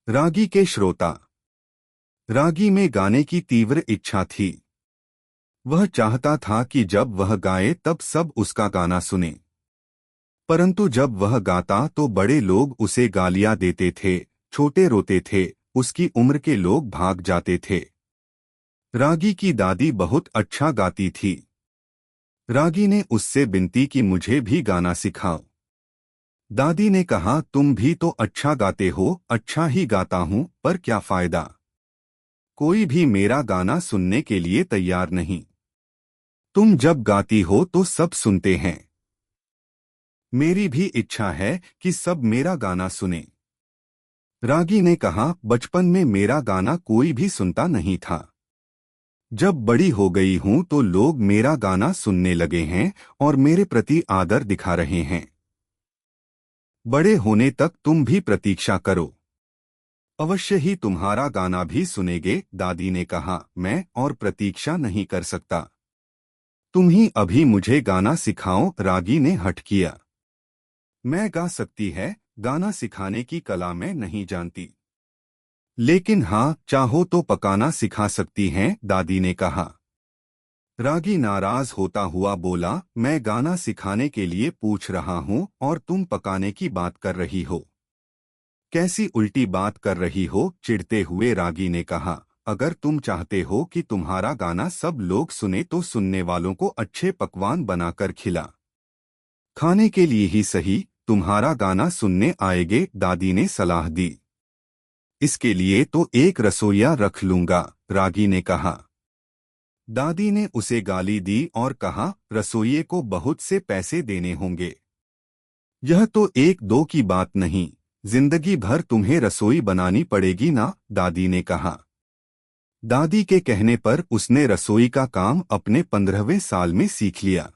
रागी के श्रोता। रागी में गाने की तीव्र इच्छा थी। वह चाहता था कि जब वह गाए तब सब उसका गाना सुने। परंतु जब वह गाता तो बड़े लोग उसे गालियां देते थे, छोटे रोते थे, उसकी उम्र के लोग भाग जाते थे। रागी की दादी बहुत अच्छा गाती थी। रागी ने उससे विनती की, मुझे भी गाना सिखाओ। दादी ने कहा, तुम भी तो अच्छा गाते हो। अच्छा ही गाता हूं, पर क्या फायदा, कोई भी मेरा गाना सुनने के लिए तैयार नहीं। तुम जब गाती हो तो सब सुनते हैं। मेरी भी इच्छा है कि सब मेरा गाना सुने। रागी ने कहा, बचपन में मेरा गाना कोई भी सुनता नहीं था। जब बड़ी हो गई हूं तो लोग मेरा गाना सुनने लगे हैं और मेरे प्रति आदर दिखा रहे हैं। बड़े होने तक तुम भी प्रतीक्षा करो, अवश्य ही तुम्हारा गाना भी सुनेंगे। दादी ने कहा, मैं और प्रतीक्षा नहीं कर सकता। तुम ही अभी मुझे गाना सिखाओ। रागी ने हठ किया। मैं गा सकती है, गाना सिखाने की कला मैं नहीं जानती। लेकिन हाँ, चाहो तो पकाना सिखा सकती हैं, दादी ने कहा। रागी नाराज होता हुआ बोला, मैं गाना सिखाने के लिए पूछ रहा हूँ और तुम पकाने की बात कर रही हो। कैसी उल्टी बात कर रही हो। चिढ़ते हुए रागी ने कहा, अगर तुम चाहते हो कि तुम्हारा गाना सब लोग सुने तो सुनने वालों को अच्छे पकवान बनाकर खिला। खाने के लिए ही सही, तुम्हारा गाना सुनने आएंगे। दादी ने सलाह दी। इसके लिए तो एक रसोइया रख लूंगा, रागी ने कहा। दादी ने उसे गाली दी और कहा, रसोइये को बहुत से पैसे देने होंगे। यह तो एक दो की बात नहीं, जिंदगी भर तुम्हें रसोई बनानी पड़ेगी ना, दादी ने कहा। दादी के कहने पर उसने रसोई का काम अपने 15वें साल में सीख लिया।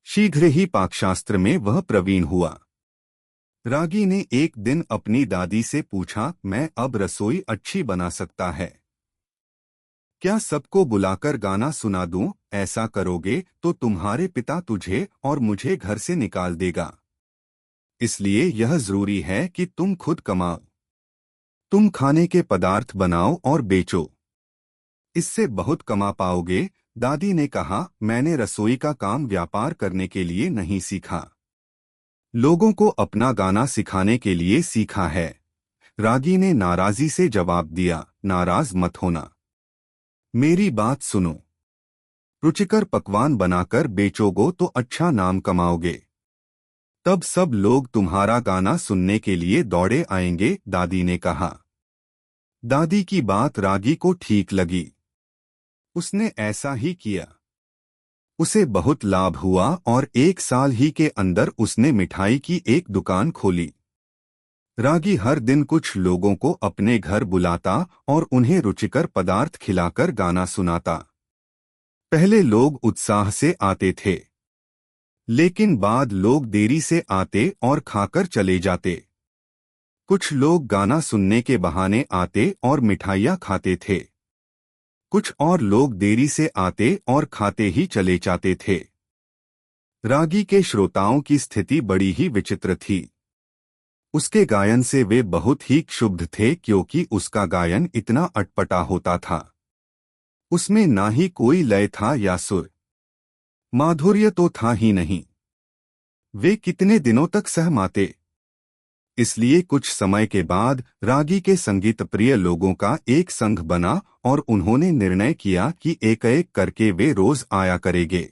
शीघ्र ही पाकशास्त्र में वह प्रवीण हुआ। रागी ने एक दिन अपनी दादी से पूछा, मैं अब रसोई अच्छी बना सकता है? क्या सबको बुलाकर गाना सुना दूं? ऐसा करोगे तो तुम्हारे पिता तुझे और मुझे घर से निकाल देगा। इसलिए यह जरूरी है कि तुम खुद कमाओ। तुम खाने के पदार्थ बनाओ और बेचो, इससे बहुत कमा पाओगे। दादी ने कहा, मैंने रसोई का काम व्यापार करने के लिए नहीं सीखा, लोगों को अपना गाना सिखाने के लिए सीखा है। रागी ने नाराजी से जवाब दिया, नाराज मत होना, मेरी बात सुनो। रुचिकर पकवान बनाकर बेचोगे तो अच्छा नाम कमाओगे, तब सब लोग तुम्हारा गाना सुनने के लिए दौड़े आएंगे, दादी ने कहा। दादी की बात रागी को ठीक लगी। उसने ऐसा ही किया। उसे बहुत लाभ हुआ और 1 साल ही के अंदर उसने मिठाई की एक दुकान खोली। रागी हर दिन कुछ लोगों को अपने घर बुलाता और उन्हें रुचिकर पदार्थ खिलाकर गाना सुनाता। पहले लोग उत्साह से आते थे, लेकिन बाद लोग देरी से आते और खाकर चले जाते। कुछ लोग गाना सुनने के बहाने आते और मिठाइयाँ खाते थे। कुछ और लोग देरी से आते और खाते ही चले जाते थे। रागी के श्रोताओं की स्थिति बड़ी ही विचित्र थी। उसके गायन से वे बहुत ही क्षुब्ध थे, क्योंकि उसका गायन इतना अटपटा होता था। उसमें ना ही कोई लय था या सुर, माधुर्य तो था ही नहीं। वे कितने दिनों तक सहमाते। इसलिए कुछ समय के बाद रागी के संगीत प्रिय लोगों का एक संघ बना और उन्होंने निर्णय किया कि एक एक करके वे रोज आया करेंगे।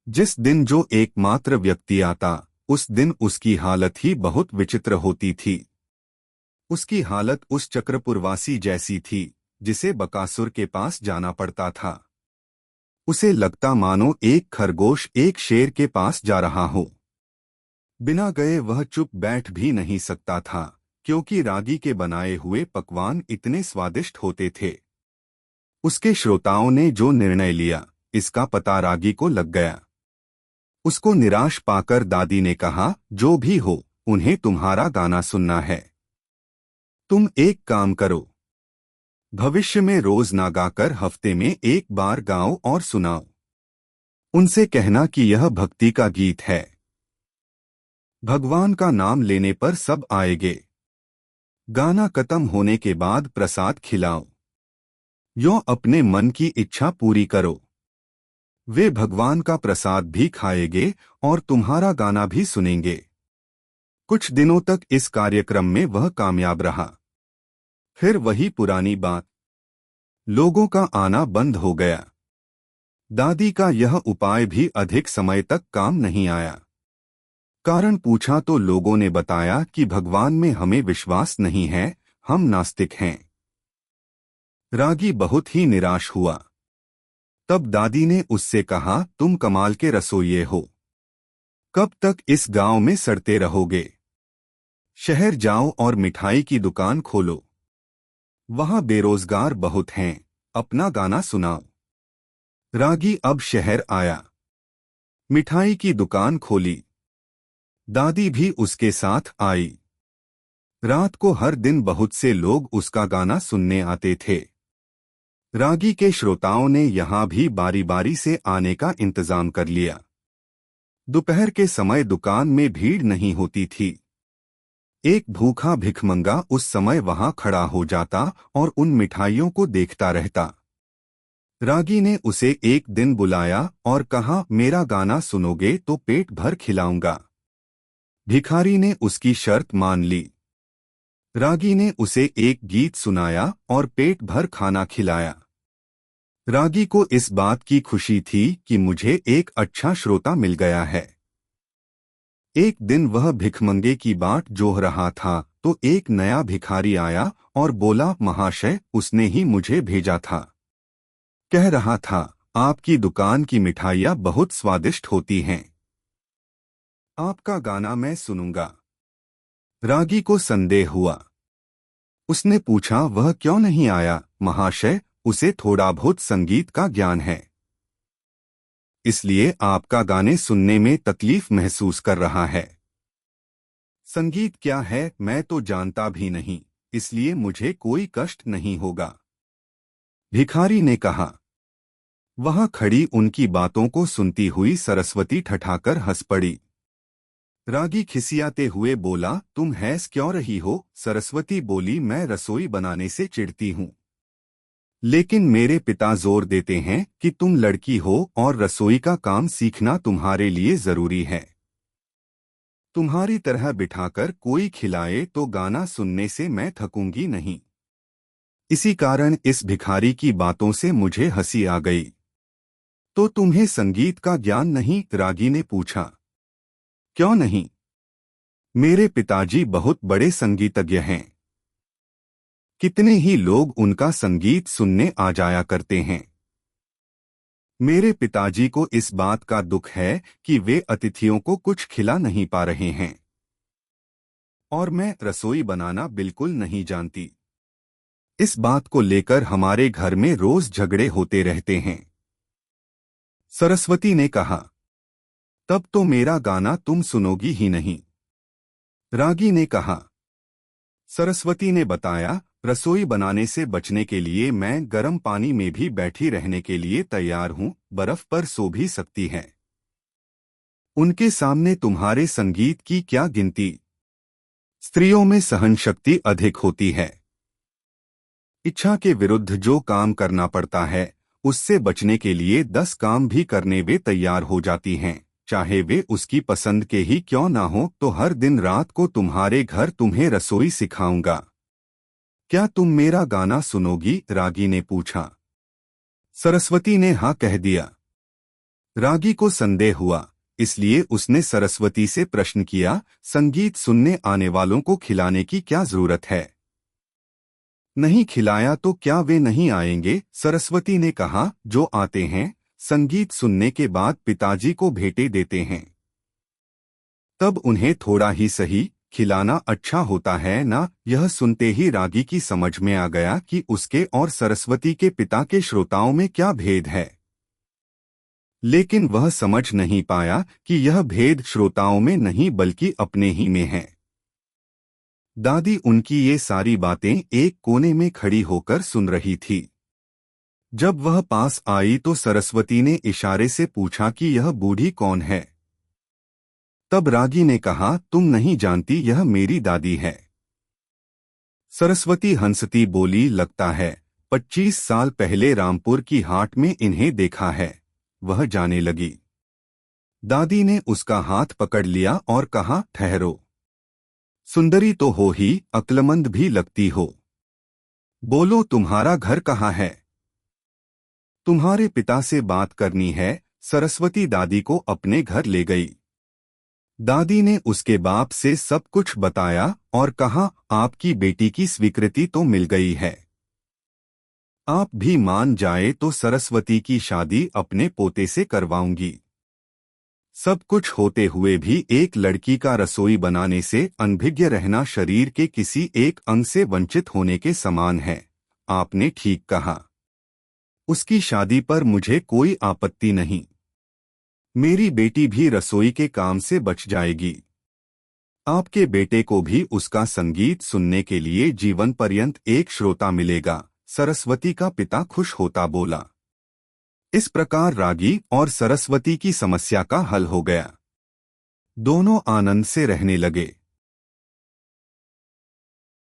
जिस दिन जो एकमात्र व्यक्ति आता, उस दिन उसकी हालत ही बहुत विचित्र होती थी। उसकी हालत उस चक्रपुरवासी जैसी थी जिसे बकासुर के पास जाना पड़ता था। उसे लगता मानो एक खरगोश एक शेर के पास जा रहा हो। बिना गए वह चुप बैठ भी नहीं सकता था, क्योंकि रागी के बनाए हुए पकवान इतने स्वादिष्ट होते थे। उसके श्रोताओं ने जो निर्णय लिया, इसका पता रागी को लग गया। उसको निराश पाकर दादी ने कहा, जो भी हो, उन्हें तुम्हारा गाना सुनना है। तुम एक काम करो, भविष्य में रोज ना गाकर हफ्ते में एक बार गाओ और सुनाओ। उनसे कहना कि यह भक्ति का गीत है, भगवान का नाम लेने पर सब आएंगे। गाना खत्म होने के बाद प्रसाद खिलाओ। यो अपने मन की इच्छा पूरी करो। वे भगवान का प्रसाद भी खाएंगे और तुम्हारा गाना भी सुनेंगे। कुछ दिनों तक इस कार्यक्रम में वह कामयाब रहा। फिर वही पुरानी बात, लोगों का आना बंद हो गया। दादी का यह उपाय भी अधिक समय तक काम नहीं आया। कारण पूछा तो लोगों ने बताया कि भगवान में हमें विश्वास नहीं है, हम नास्तिक हैं। रागी बहुत ही निराश हुआ। तब दादी ने उससे कहा, तुम कमाल के रसोइये हो, कब तक इस गांव में सड़ते रहोगे? शहर जाओ और मिठाई की दुकान खोलो। वहां बेरोजगार बहुत हैं, अपना गाना सुनाओ। रागी अब शहर आया, मिठाई की दुकान खोली। दादी भी उसके साथ आई। रात को हर दिन बहुत से लोग उसका गाना सुनने आते थे। रागी के श्रोताओं ने यहां भी बारी बारी से आने का इंतजाम कर लिया। दोपहर के समय दुकान में भीड़ नहीं होती थी। एक भूखा भिखमंगा उस समय वहां खड़ा हो जाता और उन मिठाइयों को देखता रहता। रागी ने उसे एक दिन बुलाया और कहा, मेरा गाना सुनोगे तो पेट भर खिलाऊंगा। भिखारी ने उसकी शर्त मान ली। रागी ने उसे एक गीत सुनाया और पेट भर खाना खिलाया। रागी को इस बात की खुशी थी कि मुझे एक अच्छा श्रोता मिल गया है। एक दिन वह भिखमंगे की बाट जोह रहा था तो एक नया भिखारी आया और बोला, महाशय, उसने ही मुझे भेजा था। कह रहा था, आपकी दुकान की मिठाइयाँ बहुत स्वादिष्ट होती हैं, आपका गाना मैं सुनूंगा। रागी को संदेह हुआ। उसने पूछा, वह क्यों नहीं आया? महाशय, उसे थोड़ा बहुत संगीत का ज्ञान है, इसलिए आपका गाने सुनने में तकलीफ महसूस कर रहा है। संगीत क्या है मैं तो जानता भी नहीं, इसलिए मुझे कोई कष्ट नहीं होगा। भिखारी ने कहा। वहां खड़ी उनकी बातों को सुनती हुई सरस्वती ठठाकर हंस पड़ी। रागी खिसियाते हुए बोला, तुम हंस क्यों रही हो? सरस्वती बोली, मैं रसोई बनाने से चिढ़ती हूँ, लेकिन मेरे पिता जोर देते हैं कि तुम लड़की हो और रसोई का काम सीखना तुम्हारे लिए जरूरी है। तुम्हारी तरह बिठाकर कोई खिलाए तो गाना सुनने से मैं थकूंगी नहीं। इसी कारण इस भिखारी की बातों से मुझे हंसी आ गई। तो तुम्हें संगीत का ज्ञान नहीं? रागी ने पूछा। क्यों नहीं? मेरे पिताजी बहुत बड़े संगीतज्ञ हैं। कितने ही लोग उनका संगीत सुनने आ जाया करते हैं। मेरे पिताजी को इस बात का दुख है कि वे अतिथियों को कुछ खिला नहीं पा रहे हैं, और मैं रसोई बनाना बिल्कुल नहीं जानती। इस बात को लेकर हमारे घर में रोज झगड़े होते रहते हैं। सरस्वती ने कहा। तब तो मेरा गाना तुम सुनोगी ही नहीं, रागी ने कहा। सरस्वती ने बताया, रसोई बनाने से बचने के लिए मैं गर्म पानी में भी बैठी रहने के लिए तैयार हूं, बर्फ पर सो भी सकती है। उनके सामने तुम्हारे संगीत की क्या गिनती? स्त्रियों में सहन शक्ति अधिक होती है। इच्छा के विरुद्ध जो काम करना पड़ता है, उससे बचने के लिए 10 काम भी करने वे तैयार हो जाती हैं, चाहे वे उसकी पसंद के ही क्यों ना हो। तो हर दिन रात को तुम्हारे घर तुम्हें रसोई सिखाऊंगा। क्या तुम मेरा गाना सुनोगी? रागी ने पूछा। सरस्वती ने हाँ कह दिया। रागी को संदेह हुआ, इसलिए उसने सरस्वती से प्रश्न किया, संगीत सुनने आने वालों को खिलाने की क्या जरूरत है? नहीं खिलाया तो क्या वे नहीं आएंगे? सरस्वती ने कहा, जो आते हैं संगीत सुनने के बाद पिताजी को भेंटे देते हैं, तब उन्हें थोड़ा ही सही खिलाना अच्छा होता है ना। यह सुनते ही रागी की समझ में आ गया कि उसके और सरस्वती के पिता के श्रोताओं में क्या भेद है, लेकिन वह समझ नहीं पाया कि यह भेद श्रोताओं में नहीं बल्कि अपने ही में है। दादी उनकी ये सारी बातें एक कोने में खड़ी होकर सुन रही थी। जब वह पास आई तो सरस्वती ने इशारे से पूछा कि यह बूढ़ी कौन है? तब रागी ने कहा, तुम नहीं जानती, यह मेरी दादी है। सरस्वती हंसती बोली, लगता है 25 साल पहले रामपुर की हाट में इन्हें देखा है। वह जाने लगी। दादी ने उसका हाथ पकड़ लिया और कहा, ठहरो, सुंदरी तो हो ही, अक्लमंद भी लगती हो। बोलो, तुम्हारा घर कहाँ है? तुम्हारे पिता से बात करनी है। सरस्वती दादी को अपने घर ले गई। दादी ने उसके बाप से सब कुछ बताया और कहा, आपकी बेटी की स्वीकृति तो मिल गई है। आप भी मान जाए तो सरस्वती की शादी अपने पोते से करवाऊंगी। सब कुछ होते हुए भी एक लड़की का रसोई बनाने से अनभिज्ञ रहना शरीर के किसी एक अंग से वंचित होने के समान है। आपने ठीक कहा। उसकी शादी पर मुझे कोई आपत्ति नहीं। मेरी बेटी भी रसोई के काम से बच जाएगी। आपके बेटे को भी उसका संगीत सुनने के लिए जीवन पर्यंत एक श्रोता मिलेगा। सरस्वती का पिता खुश होता बोला। इस प्रकार रागी और सरस्वती की समस्या का हल हो गया। दोनों आनंद से रहने लगे।